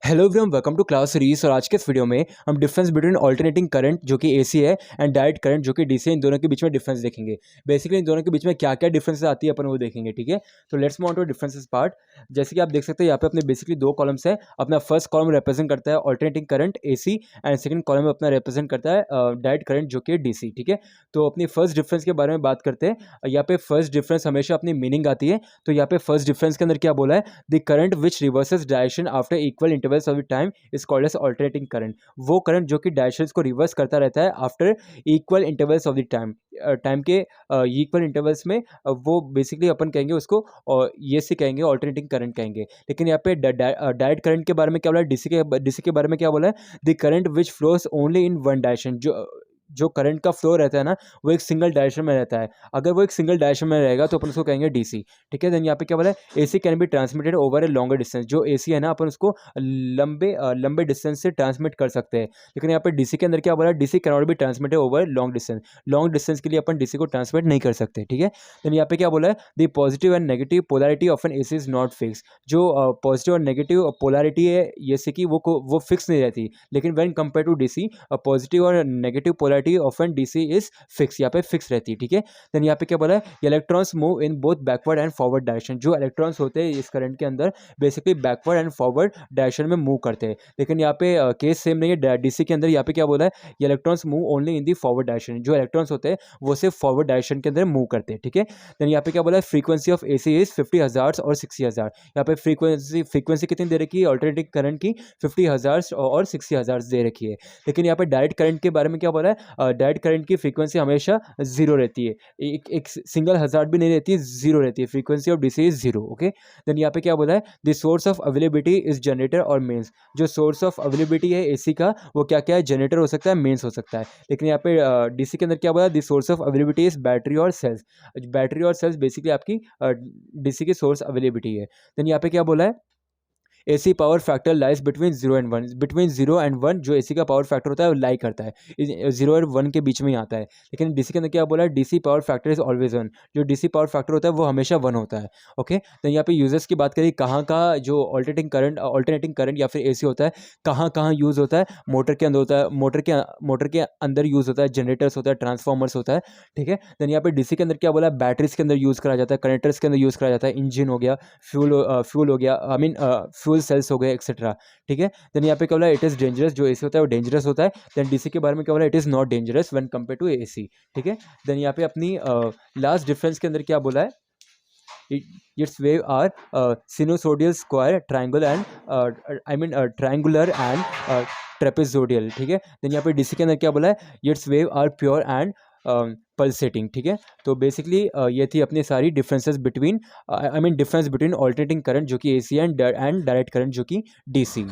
Hello everyone, welcome to class series. और आज के इस वीडियो में हम डिफरेंस बिटवीन अल्टरनेटिंग करंट जो कि एसी है एंड डायरेक्ट करंट जो कि डीसी है, इन दोनों के बीच में डिफरेंस देखेंगे। बेसिकली इन दोनों के बीच में क्या क्या डिफरेंसेस आती है अपन वो देखेंगे। ठीक है, तो let's move on to differences part. जैसे कि आप देख सकते हैं यहाँ पे अपने बेसिकली दो कॉलम्स है। अपना फर्स्ट कॉलम रिप्रेजेंट करता है alternating current AC and second column अपना रिप्रेजेंट करता है डायरेक्ट करंट जो कि डीसी। ठीक है, तो अपनी फर्स्ट डिफरेंस के बारे में बात करते हैं। यहाँ पे फर्स्ट डिफरेंस हमेशा अपनी मीनिंग आती है। तो यहाँ पे फर्स्ट डिफरेंस के अंदर क्या बोला है, the current which reverses direction after equal intervals of time is called as alternating current. वो करंट जो कि डायरेक्शंस को रिवर्स करता रहता है after equal intervals of the time. Time के इक्वल इंटरवल्स में वो बेसिकली अपन कहेंगे उसको, और ये से कहेंगे अल्टरनेटिंग करंट कहेंगे। लेकिन यहाँ पे डायरेक्ट करंट के बारे में क्या बोला है, डीसी के बारे में क्या बोला है, the current which flows only in one direction. जो करंट का फ्लो रहता है ना, वो एक सिंगल डायरेक्शन में रहता है। अगर वो एक सिंगल डायरेक्शन में रहेगा तो अपन उसको कहेंगे डीसी। ठीक है, देन यहाँ पे क्या बोला है, AC can be transmitted over a longer distance. जो एसी है ना, अपन उसको लंबे डिस्टेंस से ट्रांसमिट कर सकते हैं। लेकिन यहाँ पे डीसी के अंदर क्या बोला है, DC can not be transmitted over long distance. Long distance के लिए अपन डीसी को ट्रांसमिट नहीं कर सकते। ठीक है, देन यहाँ पे क्या बोला है, the positive and negative polarity of an AC is not fix. जो पॉजिटिव और नेगेटिव पोलैरिटी है एसी की, वो फिक्स नहीं रहती। लेकिन when compare to DC, positive और negative polarity of an DC is fix, यहाँ पे फिक्स रहती है। ठीक है, देन यहाँ पे क्या बोला है, electrons move in both backward and forward direction. जो इलेक्ट्रॉन्स होते हैं इस करंट के अंदर basically backward and forward direction में मूव करते हैं। लेकिन यहाँ पे केस सेम नहीं है डीसी के अंदर। यहाँ पे क्या बोला है, electrons move only in the forward direction. जो इलेक्ट्रॉन्स होते हैं वो सिर्फ फॉरवर्ड डायरेक्शन के अंदर मूव करते हैं। ठीक है, देन यहाँ पे क्या बोला है, फ्रीक्वेंसी ऑफ एसी इज 50 हज़ार्ट्ज़ और 60 हज़ार। यहाँ पे फ्रीक्वेंसी कितनी दे रखी है अल्टरनेटिंग करंट की, 50 हज़ार्ट्ज़ और 60 हज़ार्ट्ज़ दे रखी है। लेकिन यहाँ पे डायरेक्ट करंट के बारे में क्या बोला है, डायरेक्ट करंट की फ्रीक्वेंसी हमेशा जीरो रहती है। एक सिंगल हज़ार्ड भी नहीं रहती है, जीरो रहती है। Frequency of DC is zero. Okay, then यहाँ पे क्या बोला है, the source of availability is generator और मेंस। जो सोर्स ऑफ अवेलेबिलिटी है एसी का, वो क्या क्या है, जनरेटर हो सकता है, मेंस हो सकता है। लेकिन यहाँ पे डीसी के अंदर क्या बोला, the source of availability is battery और सेल्स। बैटरी और सेल्स बेसिकली आपकी डीसी की सोर्स अवेलेबिलिटी है। देन यहाँ पे क्या बोला है, AC power factor lies between zero and one. Between zero and one जो एसी का पावर फैक्टर होता है वो लाई करता है, जीरो और वन के बीच में ही आता है। लेकिन डीसी के अंदर क्या बोला है, DC power factor is always one. जो डीसी पावर फैक्टर होता है वो हमेशा वन होता है। ओके, तो यहाँ पे यूजर्स की बात करें, कहाँ का जो अल्टरनेटिंग करंट या फिर एसी होता है, कहाँ कहाँ यूज़ होता है। मोटर के अंदर होता है, मोटर के अंदर यूज़ होता है, जनरेटर्स होता है, ट्रांसफॉर्मर्स होता है। ठीक है, देन यहाँ पे डीसी के अंदर क्या बोला है, बैटरीज के अंदर यूज़ करा जाता है, कनेक्टर्स के अंदर यूज़ करा जाता है, इंजन हो गया, फ्यूल हो गया, आई मीन फ्यूल सेल्स हो गए एक्सेट्रा। ठीक है, देन यहाँ पे क्या बोला, इट इज़ डेंजरस। जो एसी होता है वो डेंजरस होता है। देन डीसी के बारे में क्या बोला, it is not dangerous when compare to AC. ठीक है, देन यहाँ पे अपनी लास्ट डिफरेंस के अंदर क्या बोला है, its wave are sinusoidal, square, triangle and triangular and trapezoidal। ठीक है, देन यहाँ पे डीसी के अंदर क्या बोला है, its wave are pure and pulsating. ठीक है, तो बेसिकली ये थी अपनी सारी differences between difference between alternating current जो कि एसी एंड डायरेक्ट करंट जो कि डीसी।